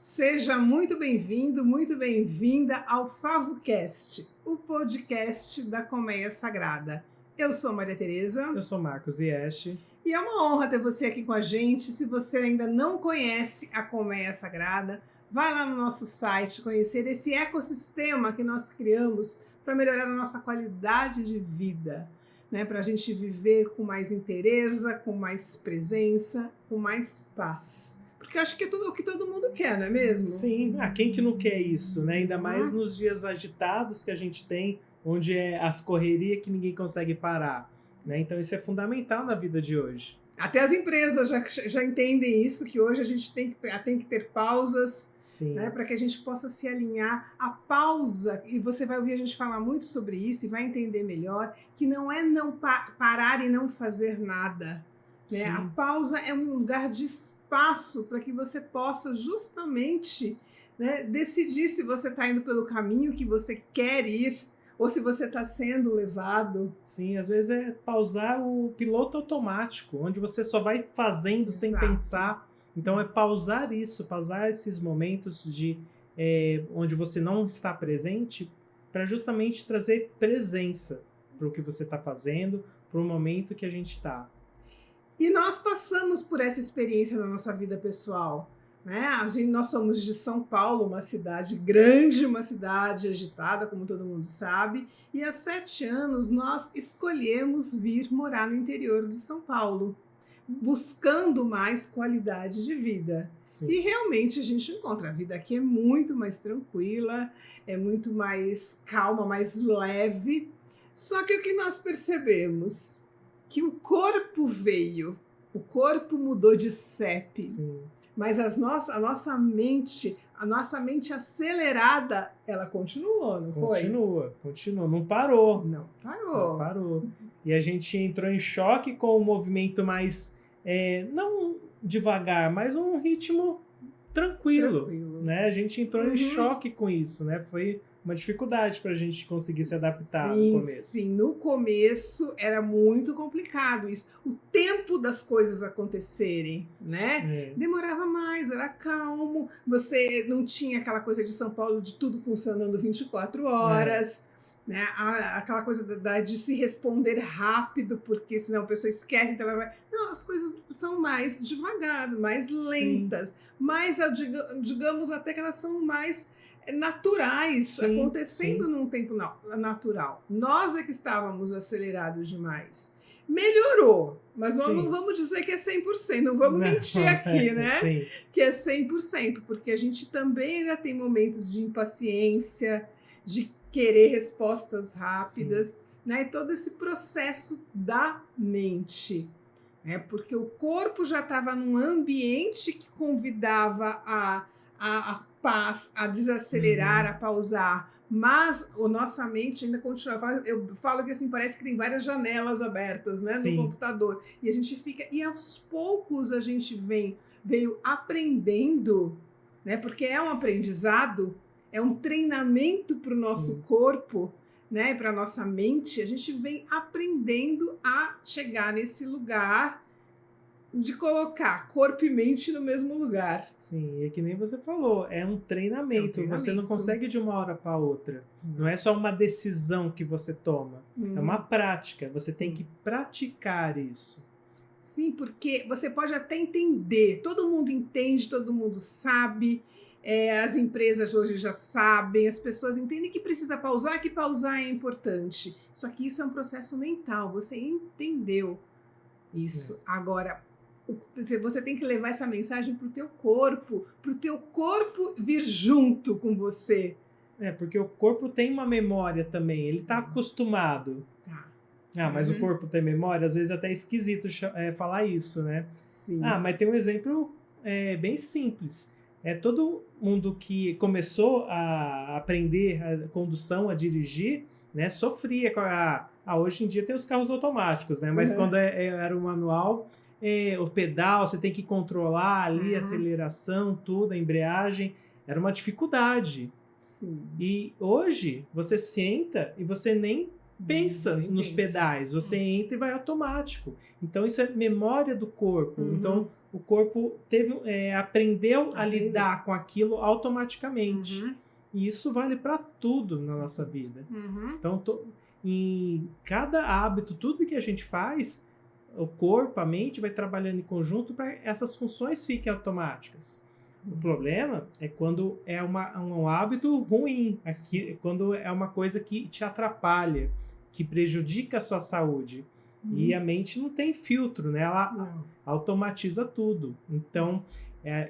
Seja muito bem-vindo, muito bem-vinda ao FavoCast, o podcast da Colmeia Sagrada. Eu sou Maria Tereza. Eu sou Marcos Ieste. E é uma honra ter você aqui com a gente. Se você ainda não conhece a Colmeia Sagrada, vai lá no nosso site conhecer esse ecossistema que nós criamos para melhorar a nossa qualidade de vida, né? Para a gente viver com mais inteireza, com mais presença, com mais paz. Porque eu acho que é tudo o que todo mundo quer, não é mesmo? Sim, quem que não quer isso, né? Ainda mais nos dias agitados que a gente tem, onde é as correrias que ninguém consegue parar, né? Então isso é fundamental na vida de hoje. Até as empresas já entendem isso, que hoje a gente tem que ter pausas, né, para que a gente possa se alinhar. A pausa, e você vai ouvir a gente falar muito sobre isso e vai entender melhor, que não é não parar e não fazer nada. Né? A pausa é um lugar de espaço para que você possa justamente, né, decidir se você está indo pelo caminho que você quer ir, ou se você está sendo levado. Sim, às vezes é pausar o piloto automático, onde você só vai fazendo sem pensar. Então é pausar isso, pausar esses momentos de onde você não está presente, para justamente trazer presença para o que você está fazendo, para o momento que a gente está. E nós passamos por essa experiência na nossa vida pessoal. Né? Nós somos de São Paulo, uma cidade grande, uma cidade agitada, como todo mundo sabe, e há 7 anos nós escolhemos vir morar no interior de São Paulo, buscando mais qualidade de vida. Sim. E realmente a gente encontra, a vida aqui é muito mais tranquila, é muito mais calma, mais leve, só que o que nós percebemos? Que o corpo veio, o corpo mudou de CEP. Sim. Mas a nossa mente acelerada, ela continuou, não foi? Continua, não parou. Não parou. E a gente entrou em choque com o movimento mais, não devagar, mas um ritmo tranquilo. Né? A gente entrou em choque com isso, né? Foi uma dificuldade para a gente conseguir se adaptar no começo. Sim, no começo era muito complicado isso. O tempo das coisas acontecerem, né? Demorava mais, era calmo. Você não tinha aquela coisa de São Paulo de tudo funcionando 24 horas. Né? Aquela coisa de se responder rápido, porque senão a pessoa esquece. Então ela vai... Não, as coisas são mais devagar, mais lentas. Mas digamos até que elas são mais naturais, acontecendo num tempo natural. Nós é que estávamos acelerados demais. Melhorou, mas nós não vamos dizer que é 100%, não vamos mentir aqui, né? Que é 100%, porque a gente também ainda tem momentos de impaciência, de querer respostas rápidas, né? E todo esse processo da mente, né? Porque o corpo já estava num ambiente que convidava a paz, a desacelerar, a pausar, mas a nossa mente ainda continua. Eu falo que assim, parece que tem várias janelas abertas, né, no computador, e a gente fica, e aos poucos a gente veio aprendendo, né, porque é um aprendizado, é um treinamento para o nosso corpo, né, para a nossa mente. A gente vem aprendendo a chegar nesse lugar de colocar corpo e mente no mesmo lugar. Sim, e que nem você falou, é um treinamento. Você não consegue de uma hora para outra. Não é só uma decisão que você toma. É uma prática. Você tem que praticar isso. Sim, porque você pode até entender. Todo mundo entende, todo mundo sabe. As empresas hoje já sabem, as pessoas entendem que precisa pausar, que pausar é importante. Só que isso é um processo mental. Você entendeu isso. Agora, você tem que levar essa mensagem para o teu corpo vir junto com você. Porque o corpo tem uma memória também, ele está acostumado. Mas o corpo tem memória? Às vezes é até esquisito falar isso, né? Sim. Mas tem um exemplo bem simples. Todo mundo que começou a aprender a condução, a dirigir, né, sofria. Hoje em dia tem os carros automáticos, né? Mas quando era o manual... o pedal, você tem que controlar ali a aceleração, tudo, a embreagem, era uma dificuldade. Sim. E hoje você senta e você nem pensa nos pedais, você entra e vai automático. Então isso é memória do corpo. Então o corpo aprendeu a lidar com aquilo automaticamente. E isso vale para tudo na nossa vida. Então em cada hábito, tudo que a gente faz, o corpo, a mente vai trabalhando em conjunto para essas funções fiquem automáticas. O problema é quando é um hábito ruim, quando é uma coisa que te atrapalha, que prejudica a sua saúde. E a mente não tem filtro, né? Ela automatiza tudo. Então,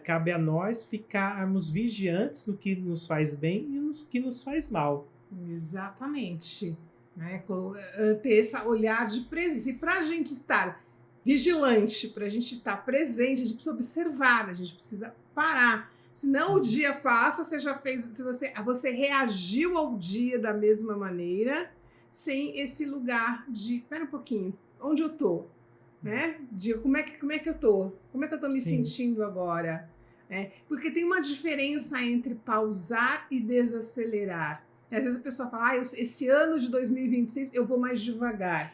cabe a nós ficarmos vigiantes no que nos faz bem e no que nos faz mal. Exatamente. Né? Ter esse olhar de presença. E para a gente estar vigilante, para a gente estar presente, a gente precisa observar, a gente precisa parar. Senão o dia passa, você reagiu ao dia da mesma maneira, sem esse lugar de, espera um pouquinho, onde eu tô? Né? Como é que eu tô? Como é que eu tô me sentindo agora? Porque tem uma diferença entre pausar e desacelerar. Às vezes a pessoa fala, esse ano de 2026 eu vou mais devagar,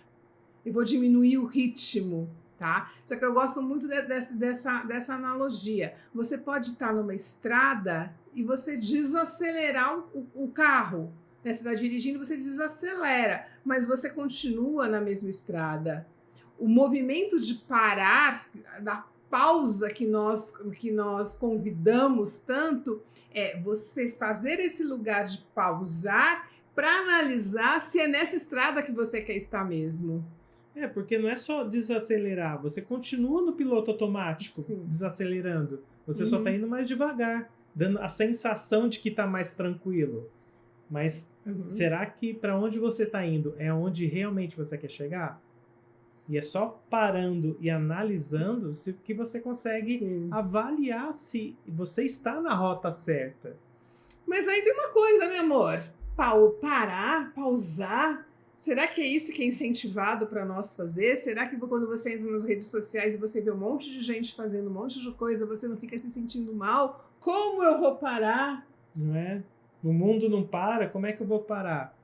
eu vou diminuir o ritmo. Tá? Só que eu gosto muito dessa analogia. Você pode estar numa estrada e você desacelerar o carro. Né? Você está dirigindo, você desacelera, mas você continua na mesma estrada. O movimento de parar, da pausa que nós convidamos tanto, é você fazer esse lugar de pausar para analisar se é nessa estrada que você quer estar mesmo. Porque não é só desacelerar, você continua no piloto automático, desacelerando. Você só está indo mais devagar, dando a sensação de que está mais tranquilo. Mas será que para onde você está indo é onde realmente você quer chegar? E é só parando e analisando que você consegue avaliar se você está na rota certa. Mas aí tem uma coisa, né, amor? Pausar... Será que é isso que é incentivado para nós fazer? Será que quando você entra nas redes sociais e você vê um monte de gente fazendo um monte de coisa, você não fica se sentindo mal? Como eu vou parar? Não é? O mundo não para, como é que eu vou parar?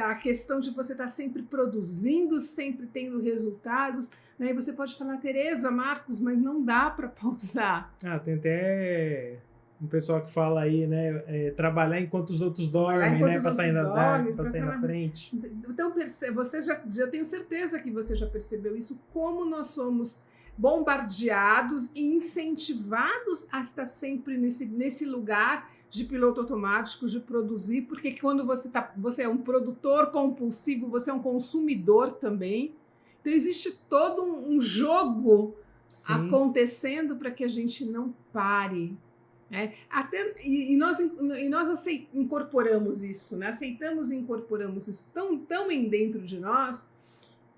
A questão de você estar sempre produzindo, sempre tendo resultados. Né? E você pode falar, Tereza, Marcos, mas não dá para pausar. Tem até... um pessoal que fala aí, né, trabalhar enquanto os outros dormem, né, para sair na frente. Então, você já tenho certeza que você já percebeu isso, como nós somos bombardeados e incentivados a estar sempre nesse lugar de piloto automático, de produzir, porque quando você é um produtor compulsivo, você é um consumidor também. Então, existe todo um jogo acontecendo para que a gente não pare. Nós incorporamos isso, né? Aceitamos e incorporamos isso tão em dentro de nós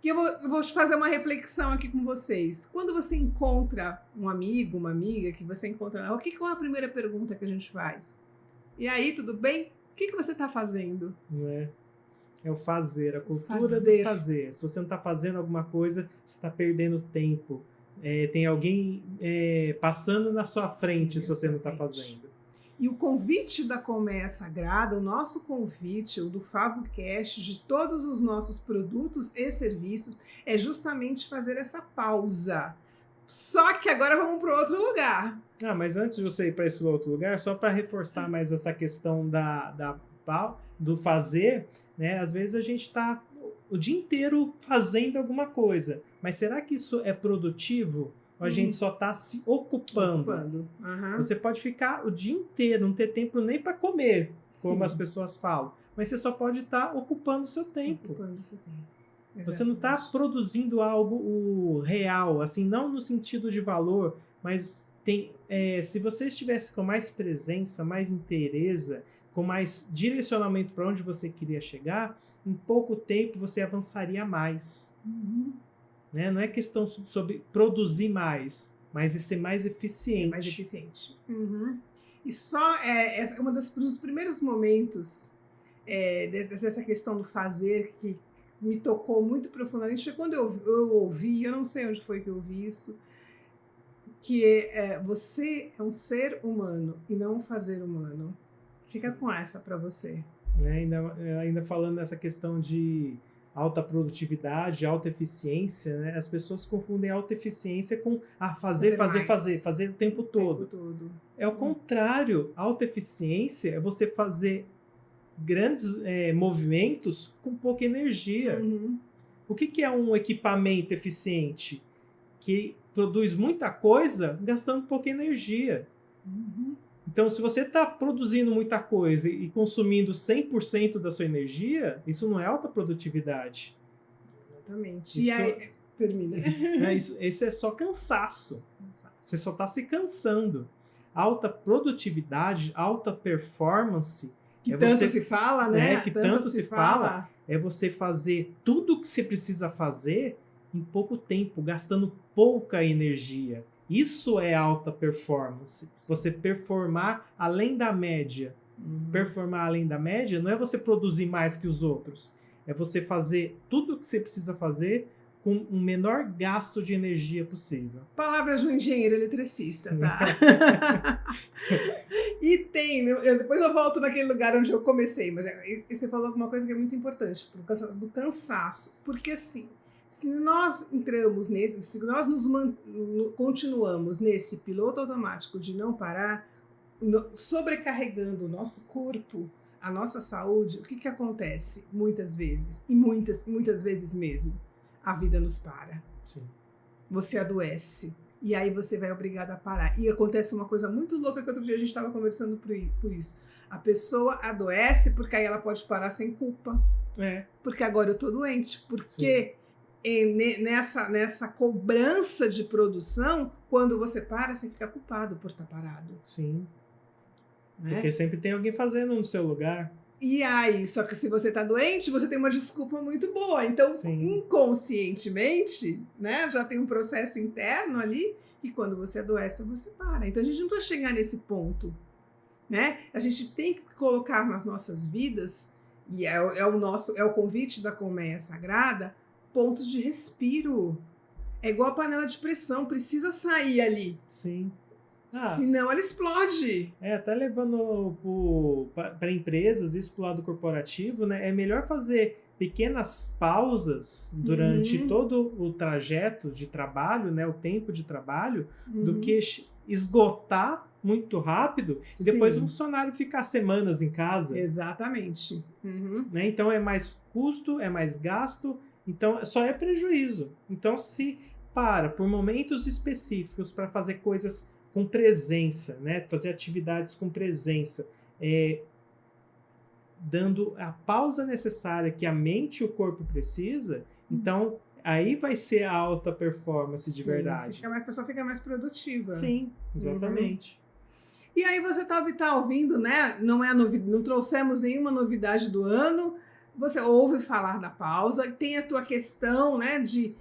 que eu vou fazer uma reflexão aqui com vocês. Quando você encontra um amigo, uma amiga que você encontra na rua, qual é a primeira pergunta que a gente faz? E aí, tudo bem? O que você está fazendo? É o fazer, a cultura do fazer. Se você não está fazendo alguma coisa, você está perdendo tempo. Tem alguém passando na sua frente se você não está fazendo. E o convite da Colmeia Sagrada, o nosso convite, o do FavoCast, de todos os nossos produtos e serviços, é justamente fazer essa pausa. Só que agora vamos para outro lugar. Mas antes de você ir para esse outro lugar, só para reforçar mais essa questão do fazer, né? Às vezes a gente está o dia inteiro fazendo alguma coisa. Mas será que isso é produtivo? Ou a gente só está se ocupando? Você pode ficar o dia inteiro, não ter tempo nem para comer, como as pessoas falam. Mas você só pode estar ocupando o seu tempo. Você não está produzindo algo real, assim, não no sentido de valor, mas se você estivesse com mais presença, mais inteireza, com mais direcionamento para onde você queria chegar, em pouco tempo você avançaria mais. Né? Não é questão sobre produzir mais, mas de ser mais eficiente. E só um dos primeiros momentos dessa questão do fazer que me tocou muito profundamente foi quando eu ouvi, eu não sei onde foi que eu ouvi isso, que você é um ser humano e não um fazer humano. Fica com essa para você. Né? Ainda falando nessa questão de alta produtividade, alta eficiência, né? As pessoas confundem alta eficiência com fazer o tempo todo. É o contrário. Alta eficiência é você fazer grandes movimentos com pouca energia. O que é um equipamento eficiente? Que produz muita coisa gastando pouca energia. Então, se você está produzindo muita coisa e consumindo 100% da sua energia, isso não é alta produtividade. Exatamente. Isso, e aí, termina. Esse é só cansaço. Você só está se cansando. Alta produtividade, alta performance... Que tanto se fala, né? Que tanto se fala. É você fazer tudo o que você precisa fazer em pouco tempo, gastando pouca energia. Isso é alta performance. Você performar além da média. Performar além da média não é você produzir mais que os outros. É você fazer tudo o que você precisa fazer com o menor gasto de energia possível. Palavras de um engenheiro eletricista, tá? E depois eu volto naquele lugar onde eu comecei, mas você falou alguma coisa que é muito importante, por causa do cansaço. Porque assim, se nós entramos se nós continuamos nesse piloto automático de não parar, sobrecarregando o nosso corpo, a nossa saúde, o que acontece muitas vezes, e muitas vezes mesmo? A vida nos para. Sim. Você adoece. E aí você vai obrigado a parar. E acontece uma coisa muito louca que outro dia a gente estava conversando por isso. A pessoa adoece porque aí ela pode parar sem culpa. Porque agora eu tô doente. Porque nessa cobrança de produção, quando você para, você fica culpado por estar parado. Sim. Né? Porque sempre tem alguém fazendo no seu lugar. E aí, só que se você tá doente, você tem uma desculpa muito boa. Então, inconscientemente, né, já tem um processo interno ali, e quando você adoece, você para. Então, a gente não precisa chegar nesse ponto, né? A gente tem que colocar nas nossas vidas, e é o convite da Colmeia Sagrada, pontos de respiro. É igual a panela de pressão, precisa sair ali. Sim. Senão ela explode. Até levando para empresas, isso pro lado corporativo, né? É melhor fazer pequenas pausas durante todo o trajeto de trabalho, né? O tempo de trabalho, do que esgotar muito rápido e depois o funcionário ficar semanas em casa. Exatamente. Né? Então é mais custo, é mais gasto, então só é prejuízo. Então se por momentos específicos para fazer coisas com presença, né? Fazer atividades com presença, dando a pausa necessária que a mente e o corpo precisa, então aí vai ser a alta performance de verdade. A pessoa fica mais produtiva. Sim, exatamente. E aí você tá ouvindo, né? Não trouxemos nenhuma novidade do ano, você ouve falar da pausa, tem a tua questão, né, de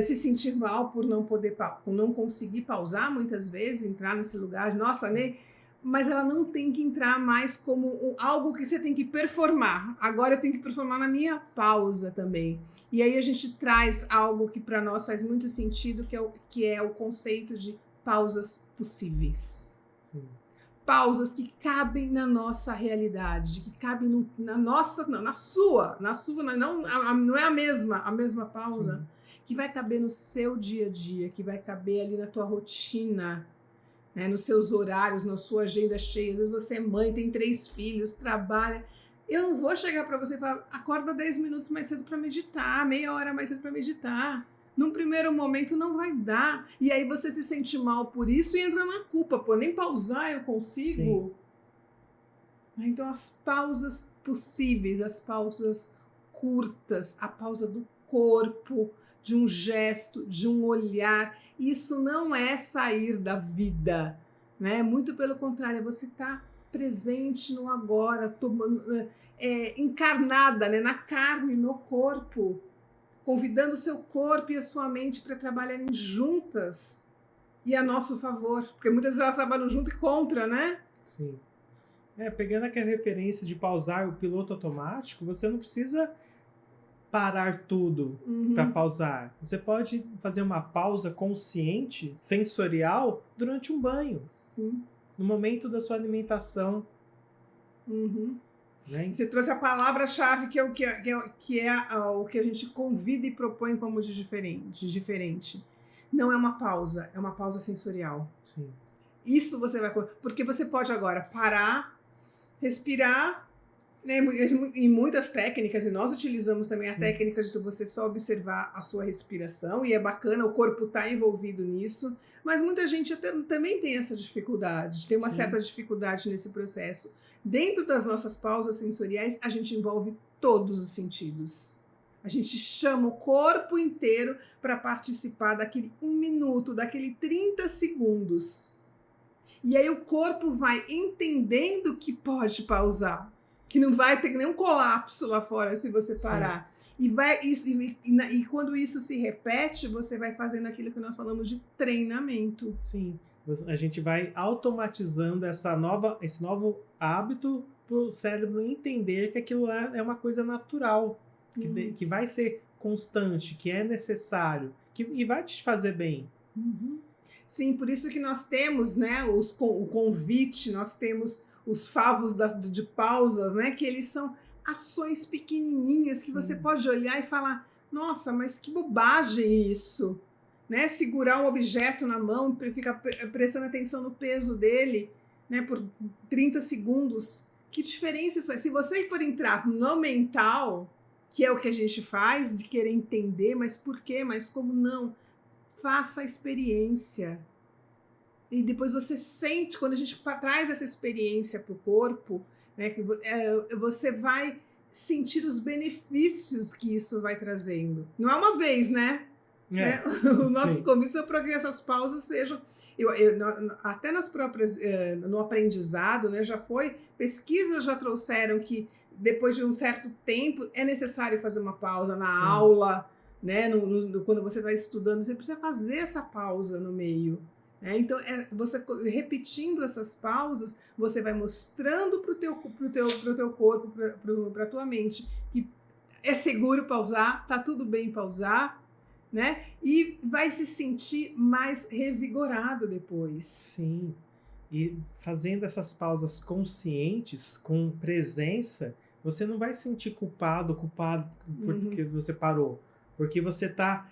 se sentir mal por não conseguir pausar muitas vezes, entrar nesse lugar, nossa, né? Mas ela não tem que entrar mais como algo que você tem que performar. Agora eu tenho que performar na minha pausa também. E aí a gente traz algo que para nós faz muito sentido, que é o conceito de pausas possíveis. Sim. Pausas que cabem na nossa realidade, que cabem na sua, não é a mesma pausa. Sim. Que vai caber no seu dia a dia, que vai caber ali na tua rotina, né, nos seus horários, na sua agenda cheia. Às vezes você é mãe, tem 3 filhos, trabalha. Eu não vou chegar para você e falar, acorda 10 minutos mais cedo para meditar, meia hora mais cedo para meditar. Num primeiro momento não vai dar. E aí você se sente mal por isso e entra na culpa. Pô, nem pausar eu consigo. Sim. Então as pausas possíveis, as pausas curtas, a pausa do corpo, de um gesto, de um olhar. Isso não é sair da vida, né? Muito pelo contrário, é você estar presente no agora, encarnada, né? Na carne, no corpo, convidando o seu corpo e a sua mente para trabalharem juntas e a nosso favor, porque muitas vezes elas trabalham junto e contra, né? Sim. Pegando aquela referência de pausar o piloto automático, você não precisa parar tudo para pausar. Você pode fazer uma pausa consciente, sensorial, durante um banho. Sim. No momento da sua alimentação. Né? Você trouxe a palavra-chave que é o que a gente convida e propõe como de diferente. Não é uma pausa sensorial. Sim. Isso você vai... Porque você pode agora parar, respirar, né? Em muitas técnicas, e nós utilizamos também a técnica de você só observar a sua respiração, e é bacana, o corpo está envolvido nisso, mas muita gente também tem essa dificuldade, tem uma certa dificuldade nesse processo. Dentro das nossas pausas sensoriais, a gente envolve todos os sentidos. A gente chama o corpo inteiro para participar daquele 1 minuto, daquele 30 segundos. E aí o corpo vai entendendo que pode pausar, que não vai ter nenhum colapso lá fora se você parar. E quando isso se repete, você vai fazendo aquilo que nós falamos de treinamento. Sim. A gente vai automatizando esse novo hábito para o cérebro entender que aquilo lá é uma coisa natural, que vai ser constante, que é necessário, e vai te fazer bem. Sim, por isso que nós temos, né, o convite, nós temos os favos de pausas, né, que eles são ações pequenininhas que você pode olhar e falar, nossa, mas que bobagem isso. Né, segurar um objeto na mão, ficar prestando atenção no peso dele, né, por 30 segundos. Que diferença isso faz? Se você for entrar no mental, que é o que a gente faz, de querer entender, mas por quê, mas como não? Faça a experiência. E depois você sente, quando a gente traz essa experiência para o corpo, né, você vai sentir os benefícios que isso vai trazendo. Não é uma vez, né? Os nossos convites para que essas pausas sejam... até nas próprias... no aprendizado, né, pesquisas já trouxeram que depois de um certo tempo é necessário fazer uma pausa na aula, né, quando você está estudando, você precisa fazer essa pausa no meio. Né? Então, você repetindo essas pausas, você vai mostrando para o teu corpo, para a tua mente, que é seguro pausar, tá tudo bem pausar, né? E vai se sentir mais revigorado depois. Sim. E fazendo essas pausas conscientes, com presença, você não vai se sentir culpado porque você parou. Porque você está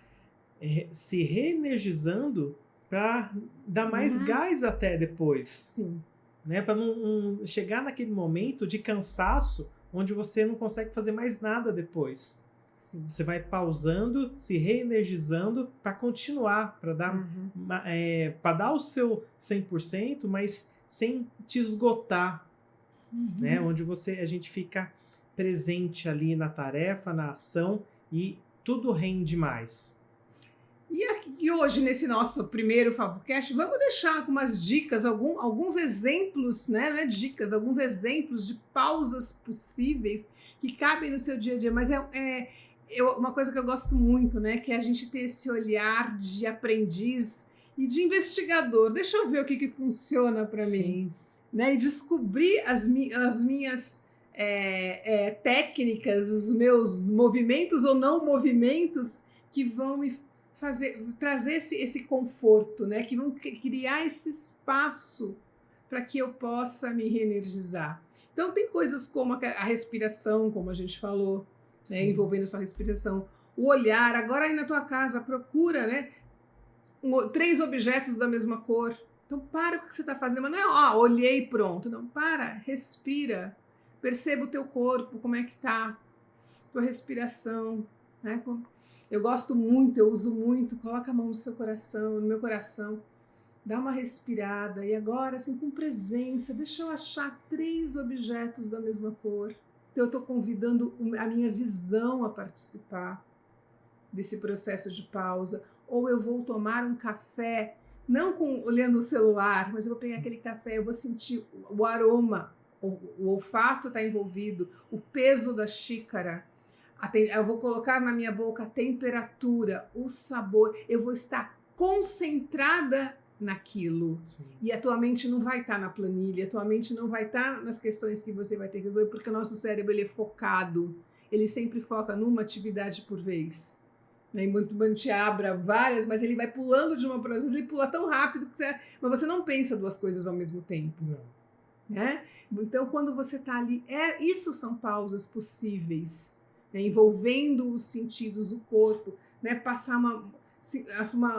se reenergizando para dar mais gás até depois. Sim. Né? Para não chegar naquele momento de cansaço onde você não consegue fazer mais nada depois. Sim. Você vai pausando, se reenergizando para continuar, para dar o seu 100%, mas sem te esgotar, né? Onde a gente fica presente ali na tarefa, na ação, e tudo rende mais. E hoje, nesse nosso primeiro Favocast, vamos deixar algumas dicas, alguns exemplos, né? Não é dicas, alguns exemplos de pausas possíveis que cabem no seu dia a dia, mas uma coisa que eu gosto muito, né, que é a gente ter esse olhar de aprendiz e de investigador. Deixa eu ver o que funciona para mim, né, e descobrir as minhas técnicas, os meus movimentos ou não movimentos que vão me trazer esse conforto, né, que vão criar esse espaço para que eu possa me reenergizar. Então tem coisas como a respiração, como a gente falou, né, envolvendo sua respiração, o olhar. Agora aí na tua casa, procura, né, 3 objetos da mesma cor. Então para o que você está fazendo, mas não é, olhei, pronto. Não, para, respira, perceba o teu corpo, como é que tá, tua respiração, né? Eu gosto muito, eu uso muito, coloca a mão no seu coração, no meu coração, dá uma respirada, e agora, assim, com presença, deixa eu achar 3 objetos da mesma cor. Então, eu estou convidando a minha visão a participar desse processo de pausa. Ou eu vou tomar um café, não olhando o celular, mas eu vou pegar aquele café, eu vou sentir o aroma, o olfato está envolvido, o peso da xícara, eu vou colocar na minha boca a temperatura, o sabor, eu vou estar concentrada naquilo. Sim. E a tua mente não vai estar na planilha, a tua mente não vai estar nas questões que você vai ter que resolver, porque o nosso cérebro ele é focado, ele sempre foca numa atividade por vez. Né? A gente abre várias, mas ele vai pulando de uma para outra, ele pula tão rápido que mas você não pensa 2 coisas ao mesmo tempo. Não. né? Então, quando você está ali, isso são pausas possíveis, né? Envolvendo os sentidos, o corpo, né? Passar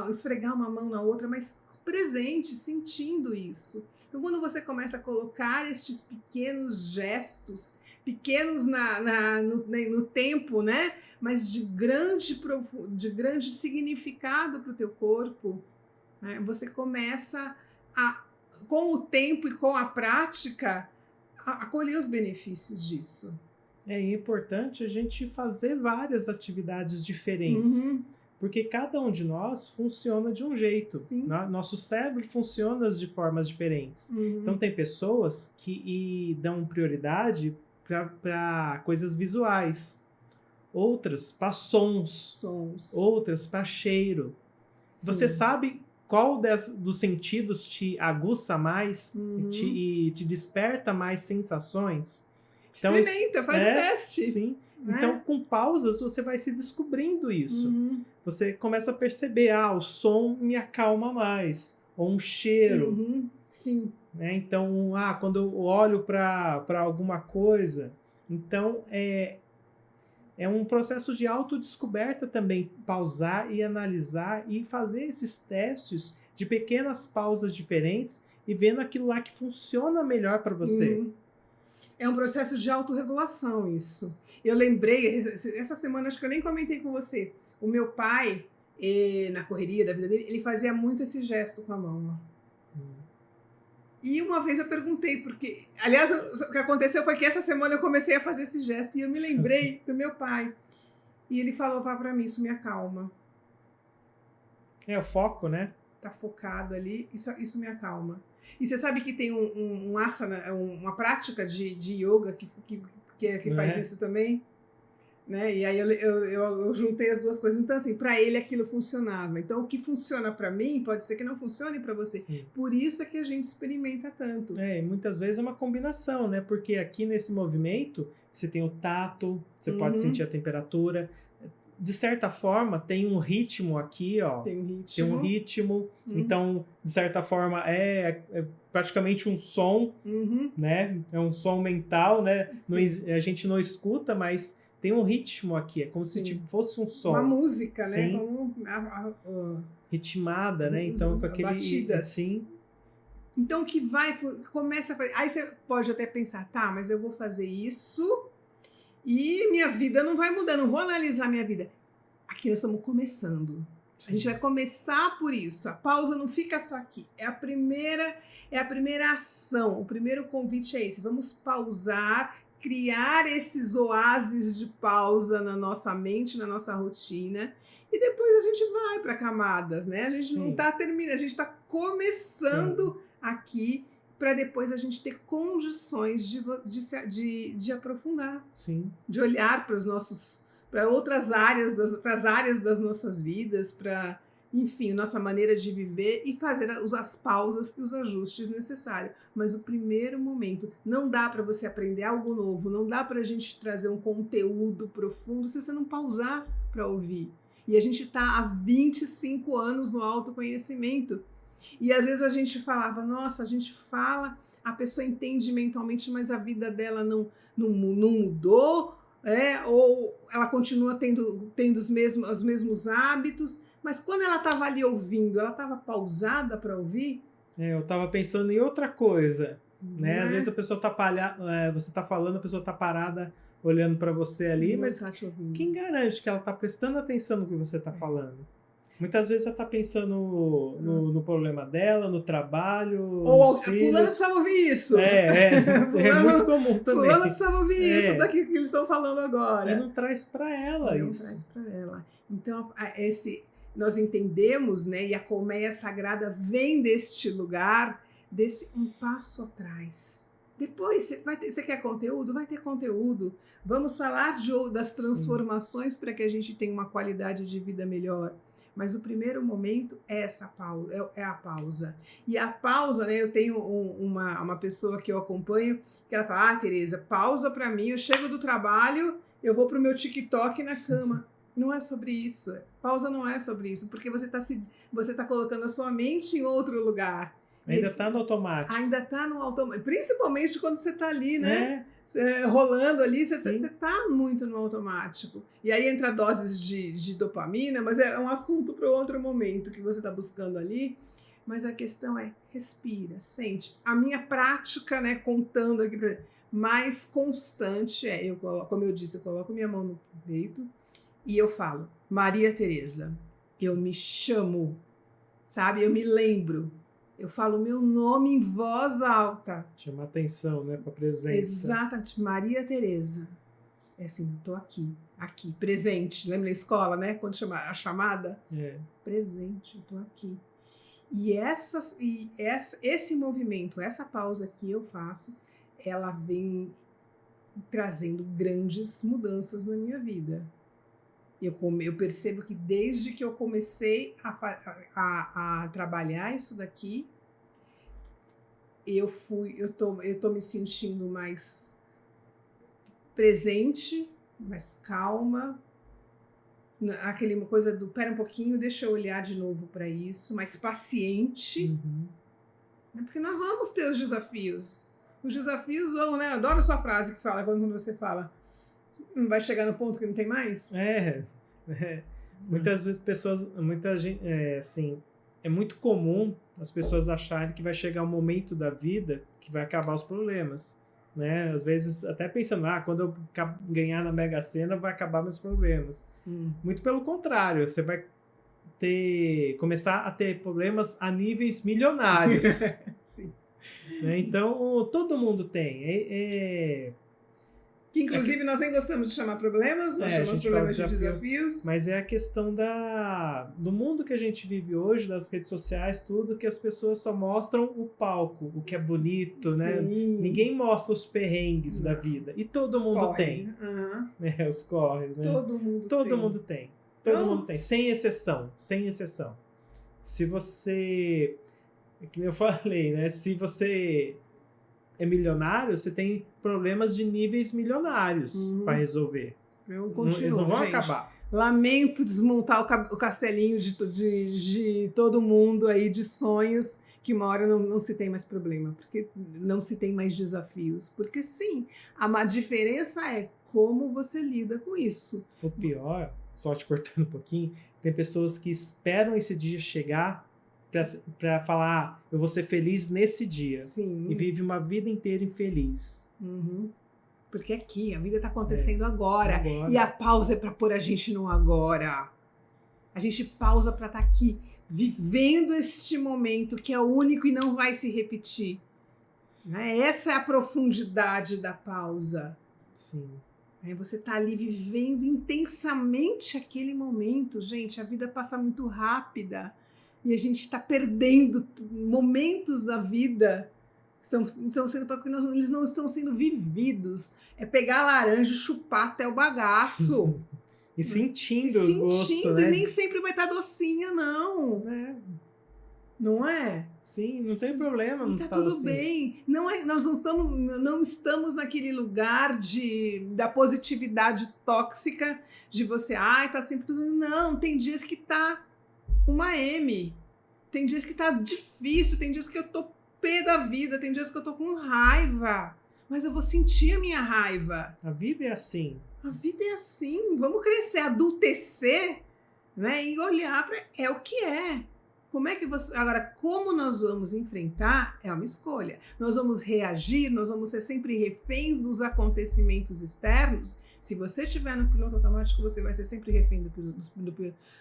esfregar uma mão na outra, mas presente, sentindo isso. Então, quando você começa a colocar estes pequenos gestos, pequenos no tempo, né? Mas de grande significado para o teu corpo, né? Você começa com o tempo e com a prática, a colher os benefícios disso. É importante a gente fazer várias atividades diferentes, porque cada um de nós funciona de um jeito. Sim. Nosso cérebro funciona de formas diferentes. Então, tem pessoas que dão prioridade para coisas visuais, outras para sons, outras para cheiro. Sim. Você sabe qual dos sentidos te aguça mais e te desperta mais sensações? Então, experimenta, faz o teste. Sim. Então, com pausas, você vai se descobrindo isso. Você começa a perceber, o som me acalma mais, ou um cheiro. Sim. Né? Então, quando eu olho para alguma coisa, então é um processo de autodescoberta também, pausar e analisar e fazer esses testes de pequenas pausas diferentes e vendo aquilo lá que funciona melhor para você. É um processo de autorregulação isso. Eu lembrei, essa semana acho que eu nem comentei com você, o meu pai, na correria da vida dele, ele fazia muito esse gesto com a mão. E uma vez eu perguntei, porque, aliás, o que aconteceu foi que essa semana eu comecei a fazer esse gesto e eu me lembrei do meu pai. E ele falou, vá pra mim, isso me acalma. É o foco, né? Tá focado ali, isso me acalma. E você sabe que tem um asana, uma prática de yoga que faz isso também? Né? E aí eu juntei as duas coisas. Então, assim, para ele aquilo funcionava. Então, o que funciona para mim pode ser que não funcione para você. Sim. Por isso é que a gente experimenta tanto. E muitas vezes é uma combinação, né? Porque aqui nesse movimento, você tem o tato, você pode sentir a temperatura. De certa forma, tem um ritmo aqui, ó. Tem um ritmo. Então, de certa forma, é praticamente um som, né? É um som mental, né? A gente não escuta, mas tem um ritmo aqui. É como se fosse um som. Uma música, Sim. né? Ritmada, né? Então, com aquele... batidas. Assim. Então, que começa a fazer... Aí você pode até pensar, tá, mas eu vou fazer isso... E minha vida não vai mudar, não vou analisar minha vida. Aqui nós estamos começando. A gente vai começar por isso. A pausa não fica só aqui. É a primeira ação. O primeiro convite é esse. Vamos pausar, criar esses oásis de pausa na nossa mente, na nossa rotina. E depois a gente vai para camadas, né? A gente não está terminando, a gente está começando aqui, para depois a gente ter condições de aprofundar, de olhar para outras áreas, para as áreas das nossas vidas, para, enfim, nossa maneira de viver e fazer as pausas e os ajustes necessários. Mas o primeiro momento, não dá para você aprender algo novo, não dá para a gente trazer um conteúdo profundo se você não pausar para ouvir. E a gente está há 25 anos no autoconhecimento. E às vezes a gente falava, nossa, a gente fala, a pessoa entende mentalmente, mas a vida dela não mudou, ou ela continua tendo os mesmos hábitos, mas quando ela estava ali ouvindo, ela estava pausada para ouvir? Eu estava pensando em outra coisa, né? Às vezes a pessoa você está falando, a pessoa está parada olhando para você ali, mas quem garante que ela está prestando atenção no que você está falando? Muitas vezes ela está pensando no problema dela, no trabalho, ou fulano precisava ouvir isso. É muito comum também. Fulano precisava ouvir isso daqui que eles estão falando agora. E não traz para ela isso. Não traz para ela. Então, nós entendemos, né, e a colmeia sagrada vem deste lugar, desse um passo atrás. Depois, você quer conteúdo? Vai ter conteúdo. Vamos falar das transformações para que a gente tenha uma qualidade de vida melhor. Mas o primeiro momento é essa pausa, é a pausa. E a pausa, né? Eu tenho uma pessoa que eu acompanho, que ela fala, Tereza, pausa para mim, eu chego do trabalho, eu vou pro meu TikTok na cama. Não é sobre isso. Pausa não é sobre isso, porque você tá colocando a sua mente em outro lugar. Ainda está no automático. Ainda está no automático. Principalmente quando você está ali, né? Rolando ali, você está muito no automático. E aí entra doses de dopamina, mas é um assunto para outro momento que você está buscando ali. Mas a questão é, respira, sente. A minha prática, né, contando aqui, mais constante como eu disse, eu coloco minha mão no peito e eu falo, Maria Tereza, eu me chamo, sabe? Eu me lembro. Eu falo meu nome em voz alta. Chama atenção, né, para a presença. Exatamente, Maria Tereza. É assim, estou aqui, presente. Lembra na escola, né? Quando chama a chamada? Presente, eu estou aqui. E esse movimento, essa pausa que eu faço, ela vem trazendo grandes mudanças na minha vida. Eu percebo que desde que eu comecei a trabalhar isso daqui, eu tô me sentindo mais presente, mais calma, aquele coisa do pera um pouquinho, deixa eu olhar de novo para isso, mais paciente, porque nós vamos ter os desafios. Os desafios vão, né? Adoro a sua frase que fala quando você fala, não vai chegar no ponto que não tem mais? Muitas vezes assim, é muito comum as pessoas acharem que vai chegar um momento da vida que vai acabar os problemas, né? Às vezes até pensando, quando eu ganhar na Mega Sena vai acabar meus problemas. Muito pelo contrário, você vai começar a ter problemas a níveis milionários. Sim. Né? Então, todo mundo tem. Que, inclusive, nós nem gostamos de chamar problemas, nós chamamos problemas de desafios. Mas é a questão do mundo que a gente vive hoje, das redes sociais, tudo, que as pessoas só mostram o palco, o que é bonito, né? Ninguém mostra os perrengues da vida. E todo mundo tem. Os corre, né? Todo mundo tem. Todo mundo tem, sem exceção. Se você... Como eu falei, né? Se você é milionário, você tem problemas de níveis milionários para resolver. Eles não vão acabar. Lamento desmontar o castelinho de todo mundo aí, de sonhos, que uma hora não se tem mais problema, porque não se tem mais desafios. Porque sim, a diferença é como você lida com isso. O pior, só te cortando um pouquinho, tem pessoas que esperam esse dia chegar para falar, eu vou ser feliz nesse dia. Sim. E vive uma vida inteira infeliz. Porque aqui, a vida está acontecendo agora. E a pausa é para pôr a gente no agora. A gente pausa para estar aqui, vivendo este momento que é único e não vai se repetir. Né? Essa é a profundidade da pausa. Sim. Você está ali vivendo intensamente aquele momento. Gente, a vida passa muito rápida. E a gente está perdendo momentos da vida. Estão sendo porque eles não estão sendo vividos. É pegar a laranja e chupar até o bagaço. E sentindo o gosto, né? E nem sempre vai estar docinha, não. Não é? Sim, não tem problema. E tá tudo bem. Nós não estamos naquele lugar da positividade tóxica, de você, tá sempre tudo... Não, tem dias que tá uma M. Tem dias que tá difícil, tem dias que eu tô pé da vida, tem dias que eu tô com raiva. Mas eu vou sentir a minha raiva. A vida é assim. A vida é assim. Vamos crescer, adultecer, né? E olhar para é o que é. Como é que você... Agora, como nós vamos enfrentar é uma escolha. Nós vamos reagir, nós vamos ser sempre reféns dos acontecimentos externos. Se você estiver no piloto automático, você vai ser sempre refém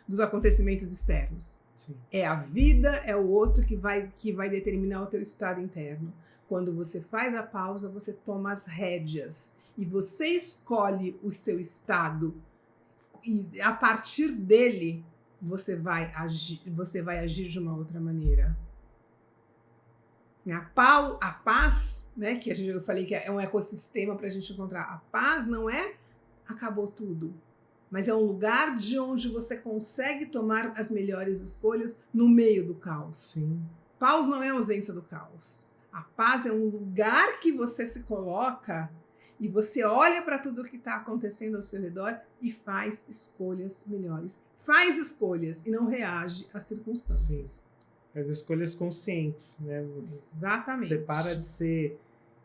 dos acontecimentos externos. Sim. É a vida, é o outro que vai determinar o teu estado interno. Quando você faz a pausa, você toma as rédeas e você escolhe o seu estado e a partir dele você vai agir de uma outra maneira. A paz, né, que eu falei que é um ecossistema para a gente encontrar. A paz não é acabou tudo, mas é um lugar de onde você consegue tomar as melhores escolhas no meio do caos. Sim. Paz não é a ausência do caos. A paz é um lugar que você se coloca e você olha para tudo o que está acontecendo ao seu redor e faz escolhas melhores. Faz escolhas e não reage às circunstâncias. Sim. as escolhas conscientes, né? Exatamente. Você para de ser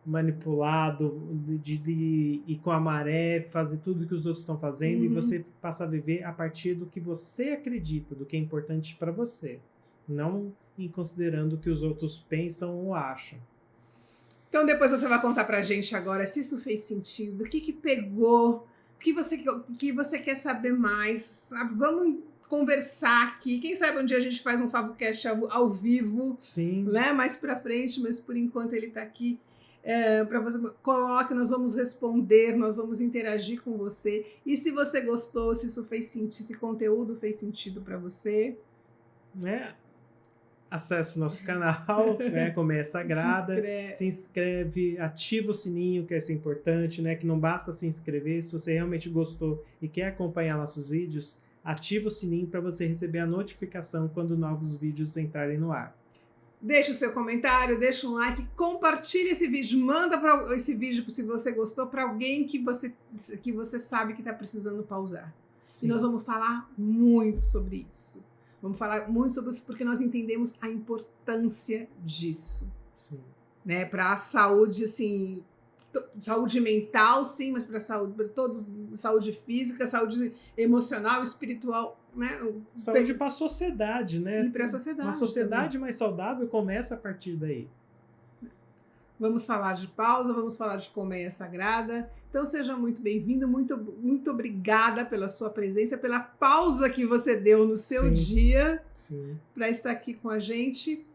manipulado, de ir com a maré, fazer tudo que os outros estão fazendo, e você passa a viver a partir do que você acredita, do que é importante para você, não em considerando o que os outros pensam ou acham. Então depois você vai contar pra gente agora se isso fez sentido, o que pegou, o que você quer saber mais, sabe? Vamos conversar aqui. Quem sabe um dia a gente faz um FavoCast ao vivo, sim, né? Mais pra frente, mas por enquanto ele tá aqui. Para você, coloque, nós vamos responder, nós vamos interagir com você. E se você gostou, se isso fez sentido, se esse conteúdo fez sentido para você, né? Acesse o nosso canal, né? Começa Sagrada, se inscreve, ativa o sininho, que é importante, né? Que não basta se inscrever, se você realmente gostou e quer acompanhar nossos vídeos, ativa o sininho para você receber a notificação quando novos vídeos entrarem no ar. Deixa o seu comentário, deixa um like, compartilha esse vídeo, manda esse vídeo, se você gostou, para alguém que você sabe que está precisando pausar. Sim. E nós vamos falar muito sobre isso. Vamos falar muito sobre isso porque nós entendemos a importância disso. Sim. Né? Para a saúde, assim, saúde mental, sim, mas para todos, saúde física, saúde emocional, espiritual, né? Saúde para a sociedade, né? E para a sociedade. Uma sociedade também mais saudável começa a partir daí. Vamos falar de pausa, vamos falar de colmeia sagrada. Então seja muito bem-vindo, muito obrigada pela sua presença, pela pausa que você deu no seu dia para estar aqui com a gente.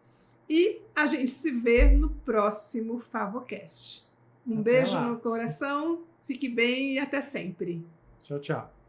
E a gente se vê no próximo FavoCast. Um beijo no coração, fique bem e até sempre. Tchau, tchau.